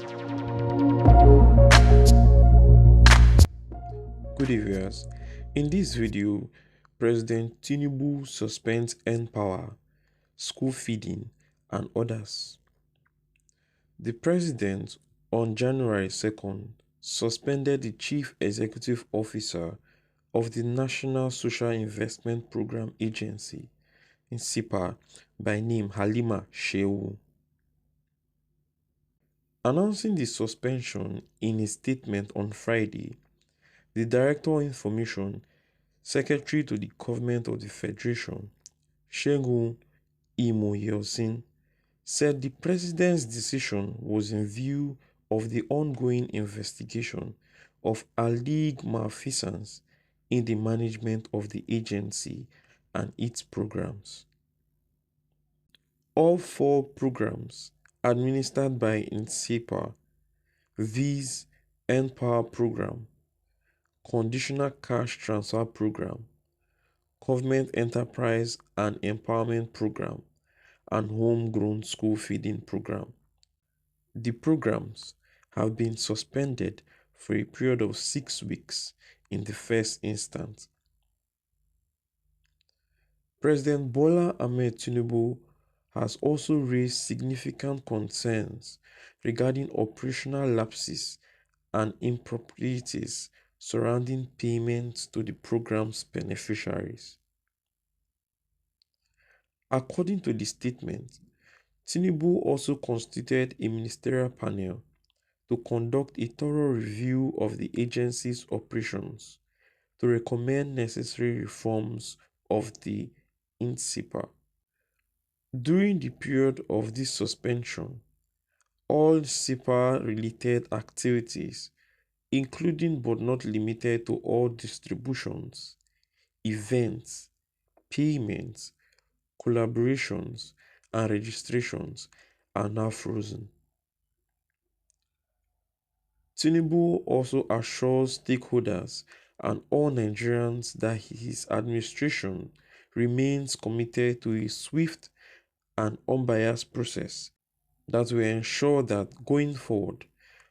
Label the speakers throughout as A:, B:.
A: Good viewers. In this video, President Tinubu suspends N-Power, school feeding, and others. The president, on January 2nd, suspended the chief executive officer of the National Social Investment Program Agency, NSIPA, by name Halima Shehu. Announcing the suspension in a statement on Friday, the Director of Information, Secretary to the Government of the Federation, Shehu said the president's decision was in view of the ongoing investigation of alleged malfeasance in the management of the agency and its programs. All four programs administered by NSIPA, viz. N-Power Program, Conditional Cash Transfer Program, Government Enterprise and Empowerment Program, and Homegrown School Feeding Program. The programs have been suspended for a period of 6 weeks in the first instance. President Bola Ahmed Tinubu has also raised significant concerns regarding operational lapses and improprieties surrounding payments to the program's beneficiaries. According to the statement, Tinubu also constituted a ministerial panel to conduct a thorough review of the agency's operations to recommend necessary reforms of the NSIPA. During the period of this suspension, all SIPA-related activities, including but not limited to all distributions, events, payments, collaborations, and registrations, are now frozen. Tinubu also assures stakeholders and all Nigerians that his administration remains committed to a swift and unbiased process that will ensure that going forward,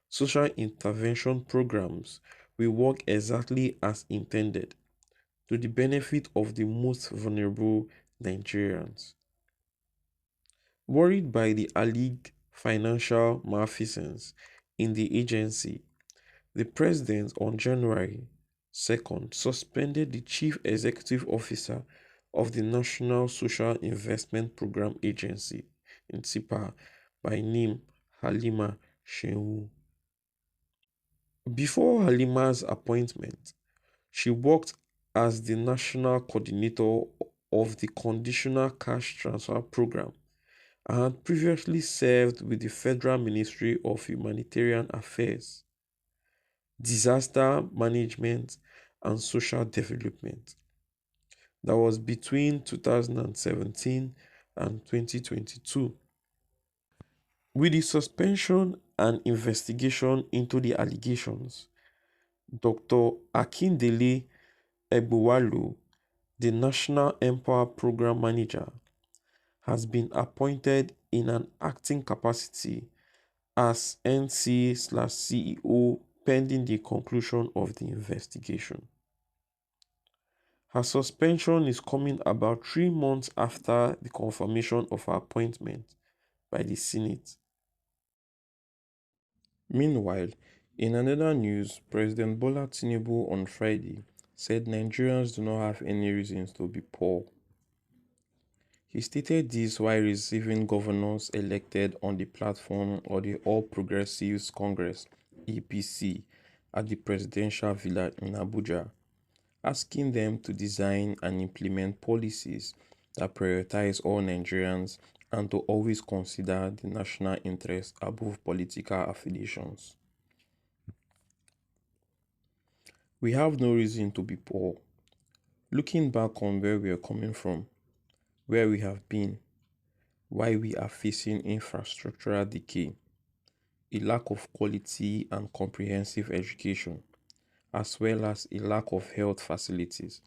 A: social intervention programs will work exactly as intended to the benefit of the most vulnerable Nigerians. Worried by the alleged financial malfeasance in the agency, the president on January 2nd suspended the chief executive officer of the National Social Investment Program Agency, NSIPA, by name Halima Shehu. Before Halima's appointment, she worked as the national coordinator of the Conditional Cash Transfer Program and had previously served with the Federal Ministry of Humanitarian Affairs, Disaster Management and Social Development. That was between 2017 and 2022. With the suspension and investigation into the allegations, Dr. Akindele Egbuwalu, the National Empower Program Manager, has been appointed in an acting capacity as NC/CEO pending the conclusion of the investigation. Her suspension is coming about 3 months after the confirmation of her appointment by the Senate. Meanwhile, in another news, President Bola Tinubu on Friday said Nigerians do not have any reasons to be poor. He stated this while receiving governors elected on the platform of the All Progressives Congress (APC) at the Presidential Villa in Abuja, asking them to design and implement policies that prioritize all Nigerians and to always consider the national interest above political affiliations. We have no reason to be poor. Looking back on where we are coming from, where we have been, why we are facing infrastructural decay, a lack of quality and comprehensive education, as well as a lack of health facilities.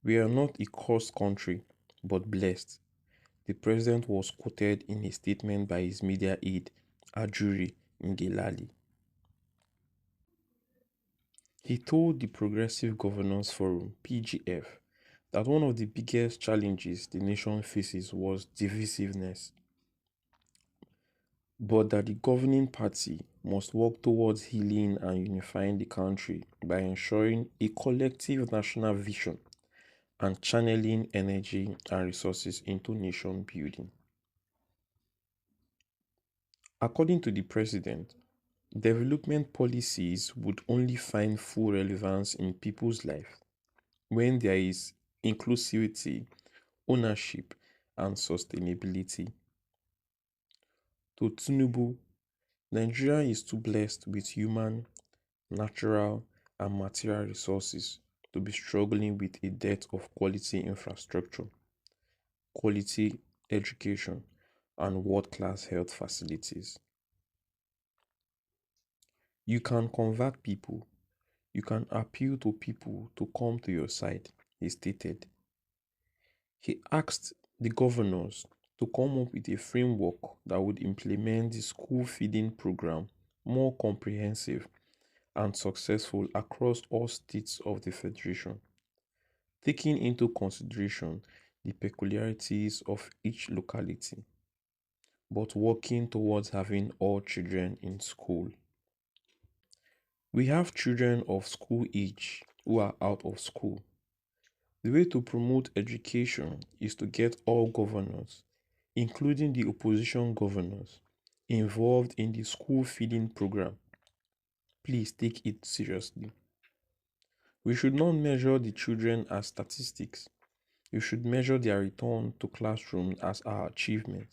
A: We are not a cursed country, but blessed. The president was quoted in a statement by his media aide, Ajuri, Ngelale. He told the Progressive Governance Forum (PGF) that one of the biggest challenges the nation faces was divisiveness, but that the governing party must work towards healing and unifying the country by ensuring a collective national vision and channeling energy and resources into nation building. According to the president, development policies would only find full relevance in people's life when there is inclusivity, ownership, and sustainability. To Tinubu, Nigeria is too blessed with human, natural, and material resources to be struggling with a debt of quality infrastructure, quality education, and world class health facilities. You can convert people, you can appeal to people to come to your side, he stated. He asked the governors to come up with a framework that would implement the school feeding program more comprehensive and successful across all states of the Federation, taking into consideration the peculiarities of each locality, but working towards having all children in school. We have children of school age who are out of school. The way to promote education is to get all governors, including the opposition governors, involved in the school feeding program. Please take it seriously. We should not measure the children as statistics. We should measure their return to classroom as our achievement.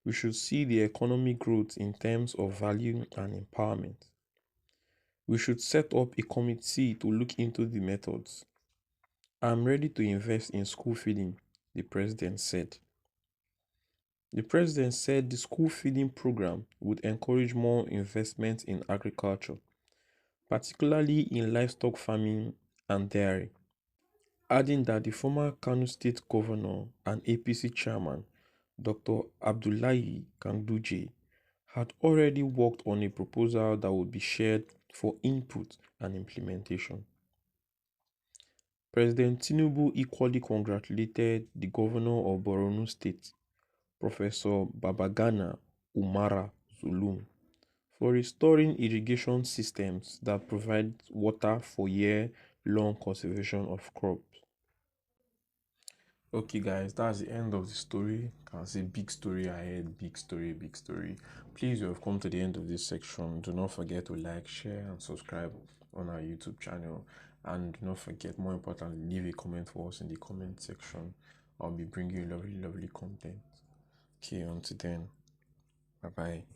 A: We should see the economic growth in terms of value and empowerment. We should set up a committee to look into the methods. I'm ready to invest in school feeding, the president said. The president said the school feeding program would encourage more investment in agriculture, particularly in livestock farming and dairy, adding that the former Kano State Governor and APC Chairman, Dr. Abdullahi Ganduje, had already worked on a proposal that would be shared for input and implementation. President Tinubu equally congratulated the Governor of Borno State, Professor Babagana Umara Zulum, for restoring irrigation systems that provide water for year-long conservation of crops. Okay, guys, that's the end of the story. Can say big story ahead, big story, big story. Please, you have come to the end of this section. Do not forget to like, share, and subscribe on our YouTube channel. And do not forget, more importantly, leave a comment for us in the comment section. I'll be bringing you lovely, lovely content. Okay, until then, bye bye.